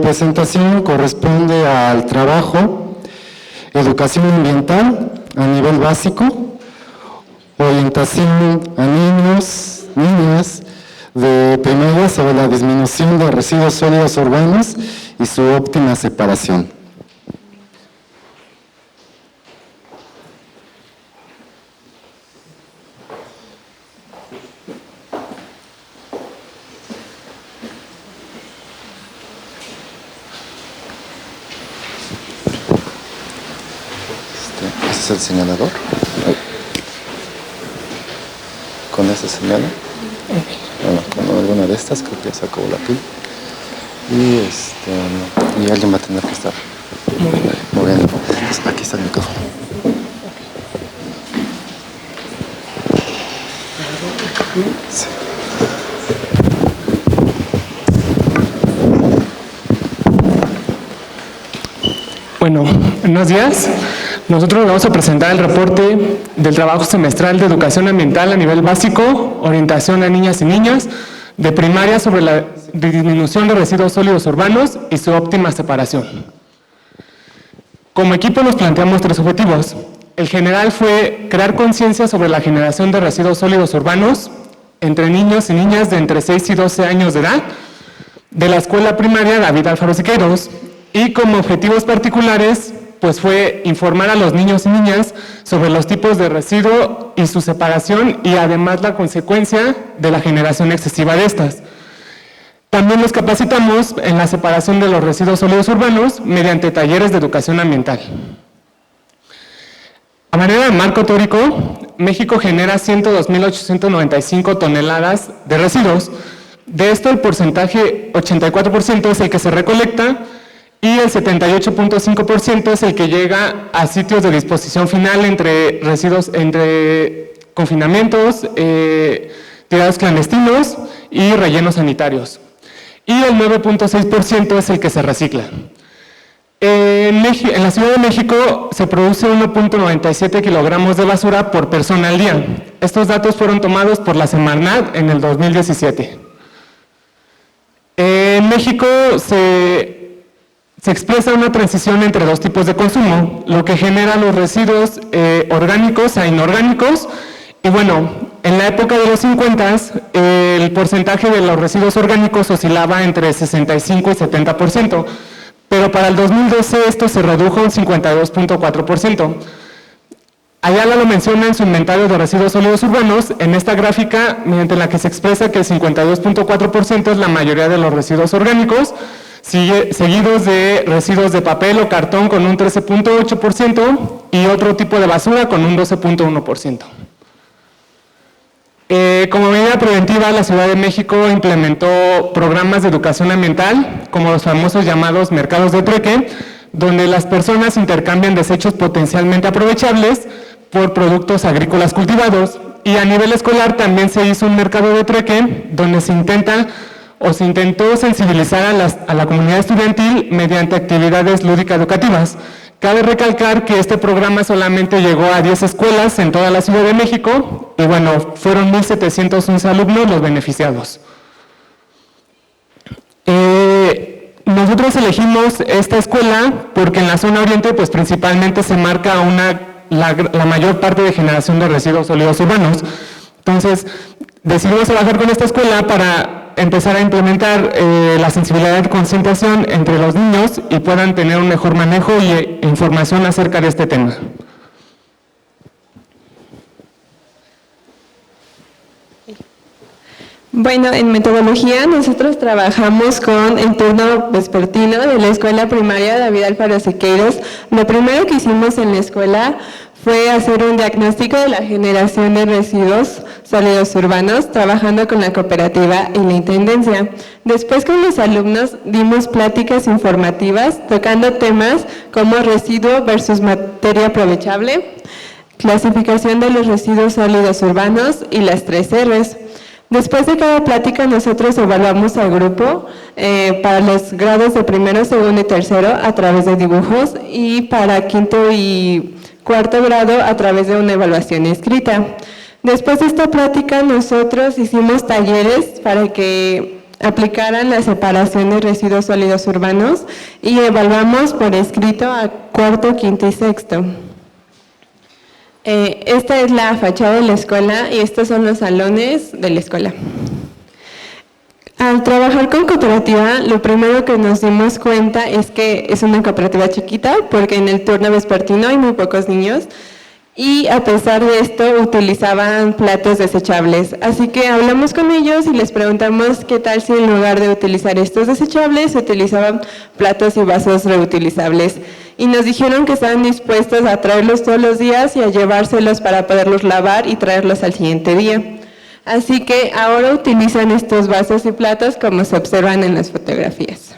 presentación corresponde al trabajo Educación Ambiental a nivel básico, orientación a niños, niñas de primaria sobre la disminución de residuos sólidos urbanos y su óptima separación. Ese es el señalador. Con ese señala. Bueno, con alguna de estas creo que ya se acabó la pila. Y alguien va a tener que estar moviendo. Entonces, aquí está el micrófono. Sí. Bueno, buenos días. Nosotros vamos a presentar el reporte del trabajo semestral de educación ambiental a nivel básico, orientación a niñas y niños de primaria sobre la disminución de residuos sólidos urbanos y su óptima separación. Como equipo nos planteamos 3 objetivos. El general fue crear conciencia sobre la generación de residuos sólidos urbanos entre niños y niñas de entre 6 y 12 años de edad de la escuela primaria David Alfaro Siqueiros, y como objetivos particulares pues fue informar a los niños y niñas sobre los tipos de residuo y su separación y además la consecuencia de la generación excesiva de estas. También nos capacitamos en la separación de los residuos sólidos urbanos mediante talleres de educación ambiental. A manera de marco teórico, México genera 102.895 toneladas de residuos. De esto el porcentaje 84% es el que se recolecta y el 78.5% es el que llega a sitios de disposición final entre residuos, entre confinamientos, tirados clandestinos y rellenos sanitarios. Y el 9.6% es el que se recicla. En la Ciudad de México se produce 1.97 kilogramos de basura por persona al día. Estos datos fueron tomados por la Semarnat en el 2017. En México se expresa una transición entre 2 tipos de consumo, lo que genera los residuos orgánicos a inorgánicos. Y bueno, en la época de los 50, el porcentaje de los residuos orgánicos oscilaba entre 65 y 70%, pero para el 2012 esto se redujo a un 52.4%. Ayala lo menciona en su inventario de residuos sólidos urbanos, en esta gráfica, mediante la que se expresa que el 52.4% es la mayoría de los residuos orgánicos, seguidos de residuos de papel o cartón con un 13.8% y otro tipo de basura con un 12.1%. Como medida preventiva, la Ciudad de México implementó programas de educación ambiental, como los famosos llamados mercados de trueque, donde las personas intercambian desechos potencialmente aprovechables por productos agrícolas cultivados. Y a nivel escolar también se hizo un mercado de trueque, donde se intentó sensibilizar a la comunidad estudiantil mediante actividades lúdicas educativas. Cabe recalcar que este programa solamente llegó a 10 escuelas en toda la Ciudad de México y bueno, fueron 1,711 alumnos los beneficiados. Nosotros elegimos esta escuela porque en la zona oriente pues principalmente se marca la mayor parte de generación de residuos sólidos urbanos. Entonces decidimos trabajar con esta escuela para empezar a implementar la sensibilidad de concientización entre los niños y puedan tener un mejor manejo y información acerca de este tema. Bueno, en metodología nosotros trabajamos con el turno vespertino de la escuela primaria David Alfaro Siqueiros. Lo primero que hicimos en la escuela fue hacer un diagnóstico de la generación de residuos sólidos urbanos, trabajando con la cooperativa y la intendencia. Después con los alumnos dimos pláticas informativas, tocando temas como residuo versus materia aprovechable, clasificación de los residuos sólidos urbanos y las 3 R's. Después de cada plática nosotros evaluamos al grupo para los grados de primero, segundo y tercero a través de dibujos y para quinto y cuarto grado a través de una evaluación escrita. Después de esta plática nosotros hicimos talleres para que aplicaran la separación de residuos sólidos urbanos y evaluamos por escrito a cuarto, quinto y sexto. Esta es la fachada de la escuela y estos son los salones de la escuela. Al trabajar con cooperativa, lo primero que nos dimos cuenta es que es una cooperativa chiquita porque en el turno vespertino hay muy pocos niños y a pesar de esto utilizaban platos desechables. Así que hablamos con ellos y les preguntamos qué tal si en lugar de utilizar estos desechables utilizaban platos y vasos reutilizables. Y nos dijeron que estaban dispuestos a traerlos todos los días y a llevárselos para poderlos lavar y traerlos al siguiente día. Así que ahora utilizan estos vasos y platos como se observan en las fotografías.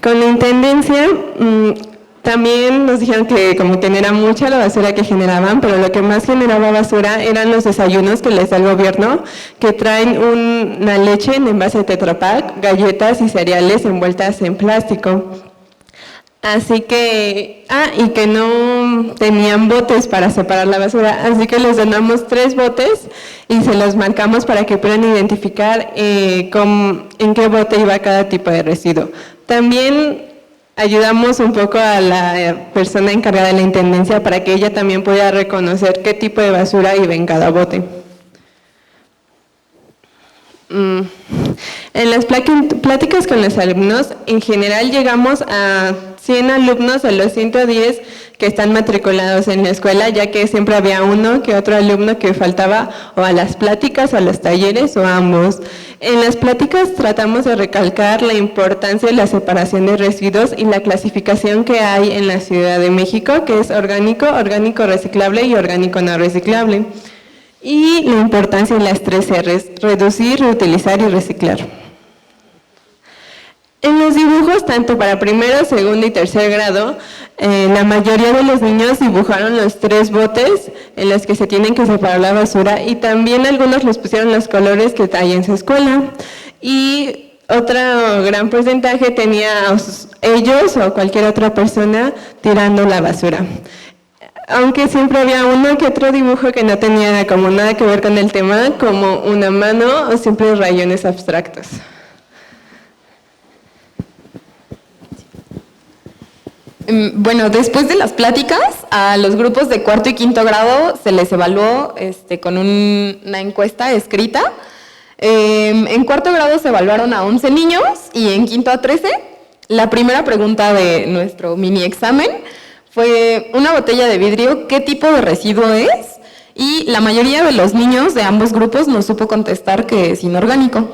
Con la intendencia, también nos dijeron que como que era mucha la basura que generaban, pero lo que más generaba basura eran los desayunos que les da el gobierno, que traen una leche en envase de Tetra Pak, galletas y cereales envueltas en plástico. Así que, y que no tenían botes para separar la basura, así que les donamos 3 botes y se los marcamos para que puedan identificar en qué bote iba cada tipo de residuo. También ayudamos un poco a la persona encargada de la intendencia para que ella también pueda reconocer qué tipo de basura iba en cada bote. En las pláticas con los alumnos, en general llegamos a 100 alumnos de los 110 que están matriculados en la escuela, ya que siempre había uno que otro alumno que faltaba o a las pláticas, o a los talleres, o a ambos. En las pláticas tratamos de recalcar la importancia de la separación de residuos y la clasificación que hay en la Ciudad de México, que es orgánico, orgánico reciclable y orgánico no reciclable. Y la importancia de las 3 R's, reducir, reutilizar y reciclar. En los dibujos, tanto para primero, segundo y tercer grado, la mayoría de los niños dibujaron los 3 botes en los que se tienen que separar la basura y también algunos les pusieron los colores que hay en su escuela. Y otro gran porcentaje tenía ellos o cualquier otra persona tirando la basura. Aunque siempre había uno que otro dibujo que no tenía como nada que ver con el tema, como una mano o simples rayones abstractos. Bueno, después de las pláticas, a los grupos de cuarto y quinto grado se les evaluó con una encuesta escrita. En cuarto grado se evaluaron a 11 niños y en quinto a 13. La primera pregunta de nuestro mini examen fue una botella de vidrio, ¿qué tipo de residuo es? Y la mayoría de los niños de ambos grupos nos supo contestar que es inorgánico.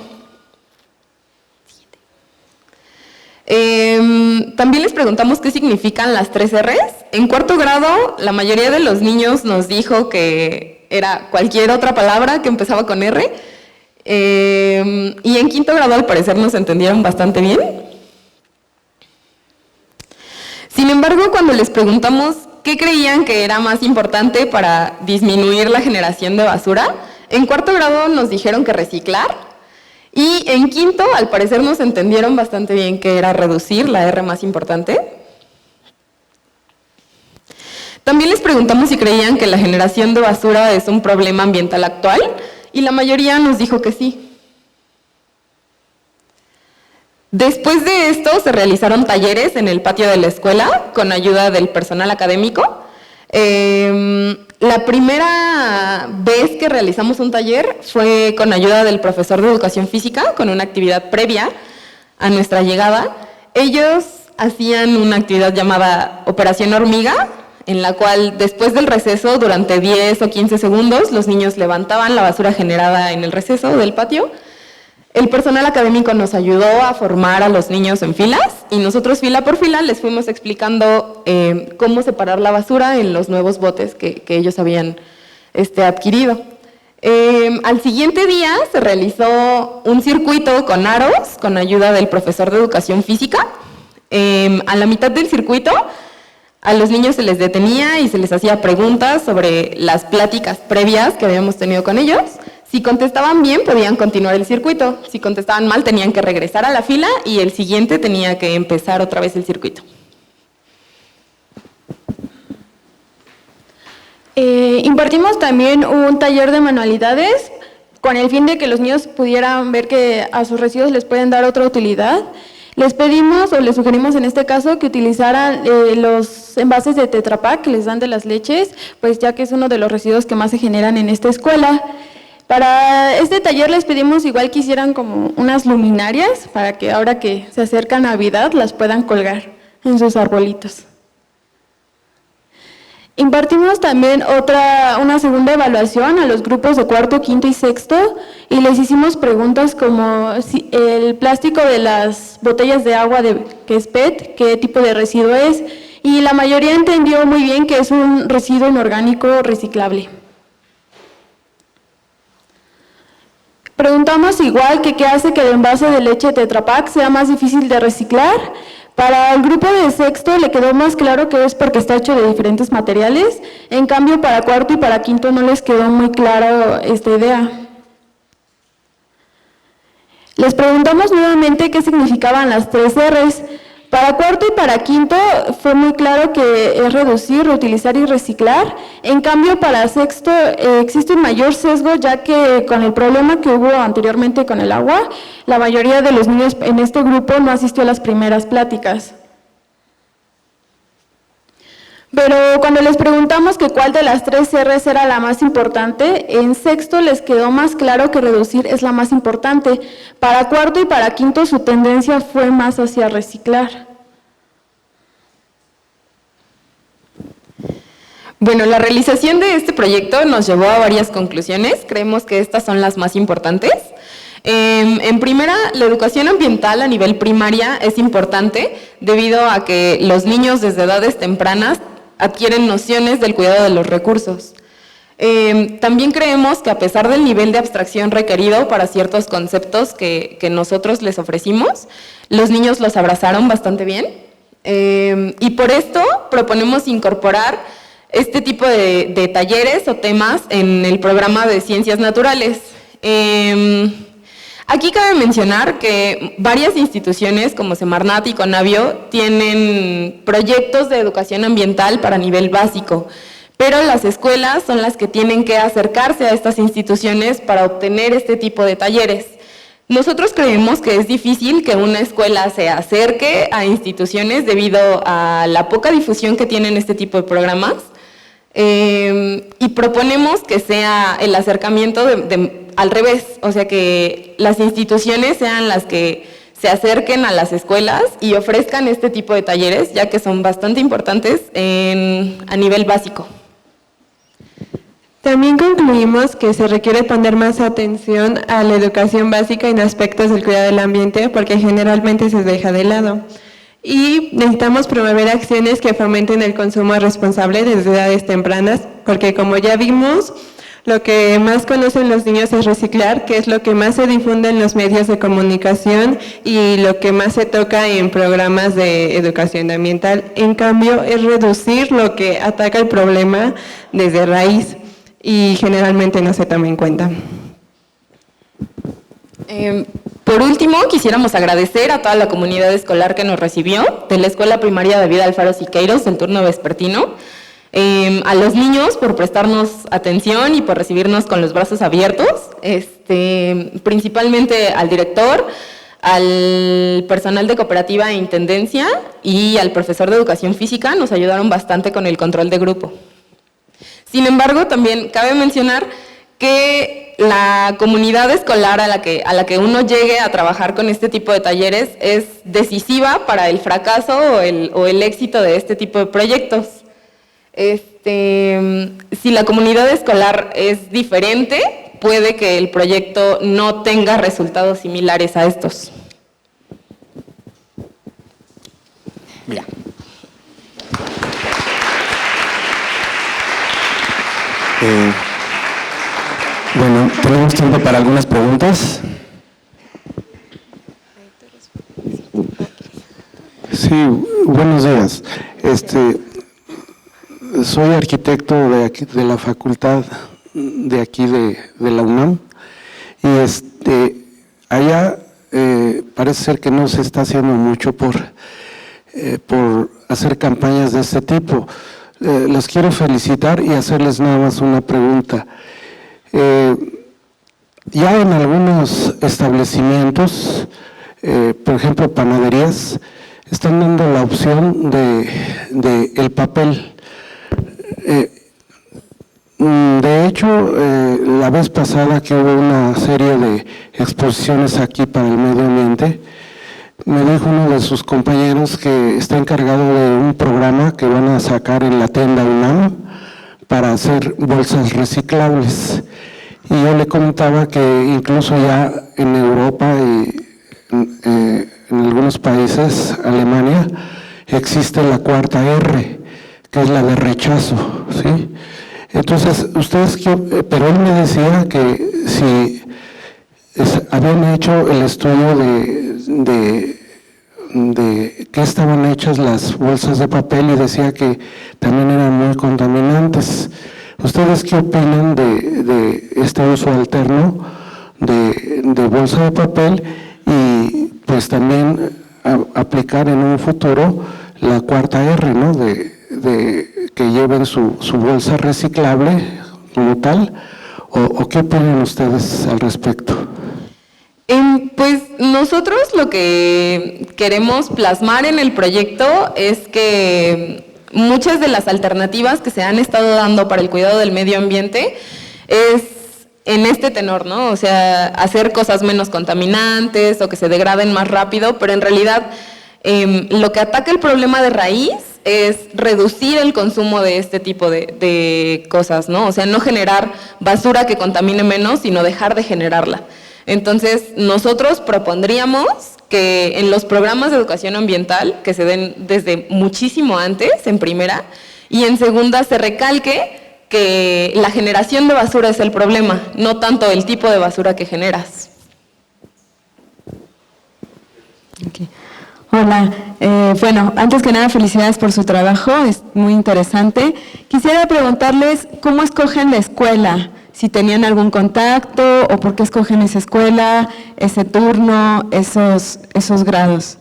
También les preguntamos qué significan las 3 R's. En cuarto grado, la mayoría de los niños nos dijo que era cualquier otra palabra que empezaba con R. Y en quinto grado, al parecer, nos entendieron bastante bien. Sin embargo, cuando les preguntamos qué creían que era más importante para disminuir la generación de basura, en cuarto grado nos dijeron que reciclar. Y en quinto, al parecer, nos entendieron bastante bien que era reducir, la R más importante. También les preguntamos si creían que la generación de basura es un problema ambiental actual, y la mayoría nos dijo que sí. Después de esto, se realizaron talleres en el patio de la escuela con ayuda del personal académico. La primera vez que realizamos un taller fue con ayuda del profesor de educación física, con una actividad previa a nuestra llegada. Ellos hacían una actividad llamada Operación Hormiga, en la cual después del receso, durante 10 o 15 segundos, los niños levantaban la basura generada en el receso del patio. El personal académico nos ayudó a formar a los niños en filas y nosotros fila por fila les fuimos explicando cómo separar la basura en los nuevos botes que ellos habían adquirido. Al siguiente día se realizó un circuito con aros con ayuda del profesor de educación física. A la mitad del circuito a los niños se les detenía y se les hacía preguntas sobre las pláticas previas que habíamos tenido con ellos. Si contestaban bien, podían continuar el circuito. Si contestaban mal, tenían que regresar a la fila y el siguiente tenía que empezar otra vez el circuito. Impartimos también un taller de manualidades con el fin de que los niños pudieran ver que a sus residuos les pueden dar otra utilidad, les pedimos o les sugerimos en este caso que utilizaran los envases de Tetra Pak que les dan de las leches, pues ya que es uno de los residuos que más se generan en esta escuela. Para este taller les pedimos igual que hicieran como unas luminarias para que ahora que se acerca Navidad las puedan colgar en sus arbolitos. Impartimos también una segunda evaluación a los grupos de cuarto, quinto y sexto y les hicimos preguntas como si el plástico de las botellas de agua que es PET, qué tipo de residuo es, y la mayoría entendió muy bien que es un residuo inorgánico reciclable. Preguntamos igual que qué hace que el envase de leche Tetra Pak sea más difícil de reciclar. Para el grupo de sexto le quedó más claro que es porque está hecho de diferentes materiales, en cambio para cuarto y para quinto no les quedó muy claro esta idea. Les preguntamos nuevamente qué significaban las 3 R's. Para cuarto y para quinto fue muy claro que es reducir, reutilizar y reciclar. En cambio, para sexto existe un mayor sesgo, ya que con el problema que hubo anteriormente con el agua, la mayoría de los niños en este grupo no asistió a las primeras pláticas. Pero cuando les preguntamos que cuál de las 3 R's era la más importante, en sexto les quedó más claro que reducir es la más importante. Para cuarto y para quinto su tendencia fue más hacia reciclar. Bueno, la realización de este proyecto nos llevó a varias conclusiones. Creemos que estas son las más importantes. En primera, la educación ambiental a nivel primaria es importante debido a que los niños desde edades tempranas adquieren nociones del cuidado de los recursos. También creemos que a pesar del nivel de abstracción requerido para ciertos conceptos que nosotros les ofrecimos, los niños los abrazaron bastante bien. Y por esto proponemos incorporar este tipo de talleres o temas en el programa de Ciencias Naturales. Aquí cabe mencionar que varias instituciones como Semarnat y Conavio tienen proyectos de educación ambiental para nivel básico, pero las escuelas son las que tienen que acercarse a estas instituciones para obtener este tipo de talleres. Nosotros creemos que es difícil que una escuela se acerque a instituciones debido a la poca difusión que tienen este tipo de programas y proponemos que sea el acercamiento al revés, o sea que las instituciones sean las que se acerquen a las escuelas y ofrezcan este tipo de talleres, ya que son bastante importantes a nivel básico. También concluimos que se requiere poner más atención a la educación básica en aspectos del cuidado del ambiente porque generalmente se deja de lado. Y necesitamos promover acciones que fomenten el consumo responsable desde edades tempranas, porque como ya vimos, lo que más conocen los niños es reciclar, que es lo que más se difunde en los medios de comunicación y lo que más se toca en programas de educación ambiental. En cambio, es reducir lo que ataca el problema desde raíz y generalmente no se toma en cuenta. Por último, quisiéramos agradecer a toda la comunidad escolar que nos recibió de la Escuela Primaria David Alfaro Siqueiros del turno vespertino, a los niños por prestarnos atención y por recibirnos con los brazos abiertos, principalmente al director, al personal de cooperativa e intendencia y al profesor de educación física, nos ayudaron bastante con el control de grupo. Sin embargo, también cabe mencionar que la comunidad escolar a la que uno llegue a trabajar con este tipo de talleres es decisiva para el fracaso o el éxito de este tipo de proyectos. Si la comunidad escolar es diferente, puede que el proyecto no tenga resultados similares a estos. Ya. Bueno, tenemos tiempo para algunas preguntas. Sí, buenos días. Soy arquitecto de la facultad de aquí de la UNAM y allá parece ser que no se está haciendo mucho por hacer campañas de este tipo. Los quiero felicitar y hacerles nada más una pregunta. Ya en algunos establecimientos, por ejemplo panaderías, están dando la opción de el papel. De hecho, la vez pasada que hubo una serie de exposiciones aquí para el medio ambiente, me dijo uno de sus compañeros que está encargado de un programa que van a sacar en la tienda UNAM para hacer bolsas reciclables. Y yo le comentaba que incluso ya en Europa y en algunos países, Alemania, existe la cuarta R, que es la de rechazo, ¿sí? Entonces, pero él me decía que si habían hecho el estudio de qué estaban hechas las bolsas de papel y decía que también eran muy contaminantes. ¿Ustedes qué opinan de este uso alterno de bolsa de papel y pues también aplicar en un futuro la cuarta R, ¿no? de que lleven su bolsa reciclable como tal, o qué opinan ustedes al respecto? Pues nosotros lo que queremos plasmar en el proyecto es que muchas de las alternativas que se han estado dando para el cuidado del medio ambiente es en este tenor, ¿no? O sea, hacer cosas menos contaminantes o que se degraden más rápido, pero en realidad lo que ataca el problema de raíz es reducir el consumo de este tipo de cosas, ¿no? O sea, no generar basura que contamine menos, sino dejar de generarla. Entonces, nosotros propondríamos que en los programas de educación ambiental, que se den desde muchísimo antes, en primera, y en segunda se recalque que la generación de basura es el problema, no tanto el tipo de basura que generas. Okay. Hola, bueno, antes que nada felicidades por su trabajo, es muy interesante. Quisiera preguntarles cómo escogen la escuela, si tenían algún contacto o por qué escogen esa escuela, ese turno, esos grados.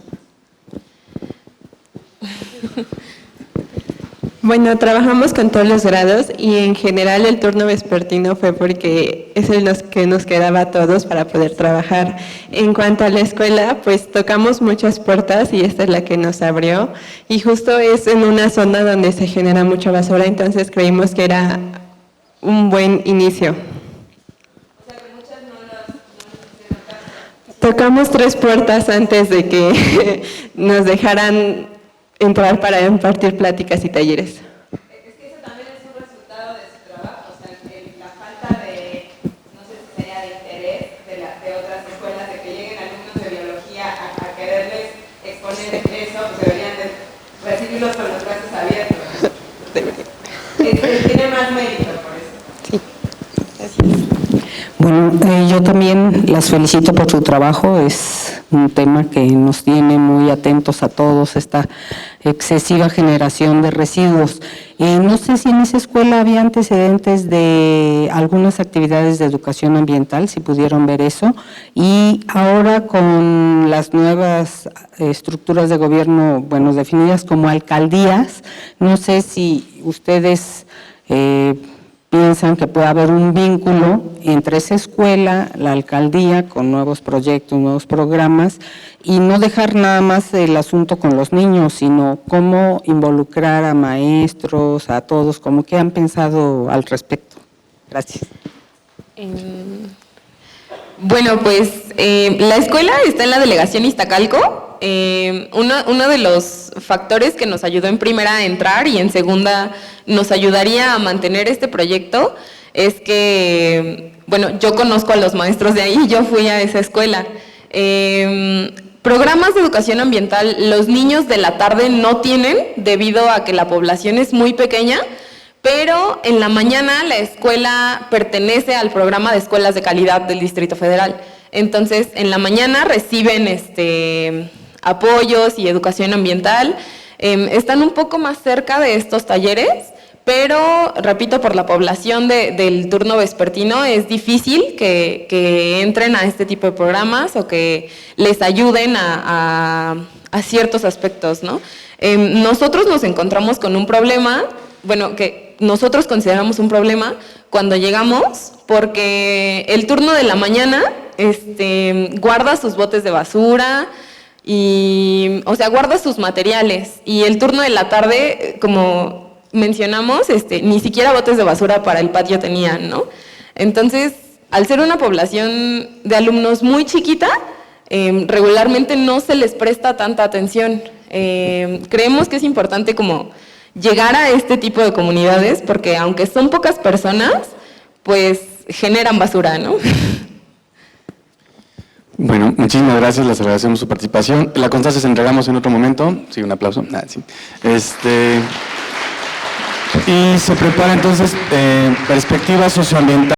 Bueno, trabajamos con todos los grados y en general el turno vespertino fue porque es el que nos quedaba a todos para poder trabajar. En cuanto a la escuela, pues tocamos muchas puertas y esta es la que nos abrió y justo es en una zona donde se genera mucha basura, entonces creímos que era un buen inicio. O sea, que muchas no tocamos 3 puertas antes de que nos dejaran entrar para impartir pláticas y talleres. Es que eso también es un resultado de su trabajo, o sea, la falta de, no sé si sería de interés de otras escuelas, de que lleguen alumnos de biología a quererles exponer eso, pues deberían de recibirlos con los brazos abiertos. Tiene más mérito por eso. Sí, gracias. Bueno, yo también las felicito por su trabajo, es un tema que nos tiene muy atentos a todos, esta excesiva generación de residuos. No sé si en esa escuela había antecedentes de algunas actividades de educación ambiental, si pudieron ver eso, y ahora con las nuevas estructuras de gobierno, bueno, definidas como alcaldías, no sé si ustedes piensan que puede haber un vínculo entre esa escuela, la alcaldía, con nuevos proyectos, nuevos programas, y no dejar nada más el asunto con los niños, sino cómo involucrar a maestros, a todos, como que han pensado al respecto. Gracias. Bueno, pues la escuela está en la delegación Iztacalco. Uno de los factores que nos ayudó en primera a entrar y en segunda nos ayudaría a mantener este proyecto es que, bueno, yo conozco a los maestros de ahí, yo fui a esa escuela. Programas de educación ambiental los niños de la tarde no tienen debido a que la población es muy pequeña, pero en la mañana la escuela pertenece al programa de escuelas de calidad del Distrito Federal. Entonces, en la mañana reciben apoyos y educación ambiental. Están un poco más cerca de estos talleres, pero, repito, por la población del turno vespertino es difícil que entren a este tipo de programas o que les ayuden a ciertos aspectos, ¿no? Nosotros nos encontramos con un problema, bueno, que que nosotros consideramos un problema cuando llegamos, porque el turno de la mañana guarda sus botes de basura y, o sea, guarda sus materiales, y el turno de la tarde, como mencionamos, ni siquiera botes de basura para el patio tenían, ¿no? Entonces, al ser una población de alumnos muy chiquita, regularmente no se les presta tanta atención. Creemos que es importante como llegar a este tipo de comunidades, porque aunque son pocas personas, pues generan basura, ¿no? Bueno, muchísimas gracias, les agradecemos su participación. La constancia se entregamos en otro momento. Sí, un aplauso. Sí. Y se prepara entonces perspectiva socioambiental.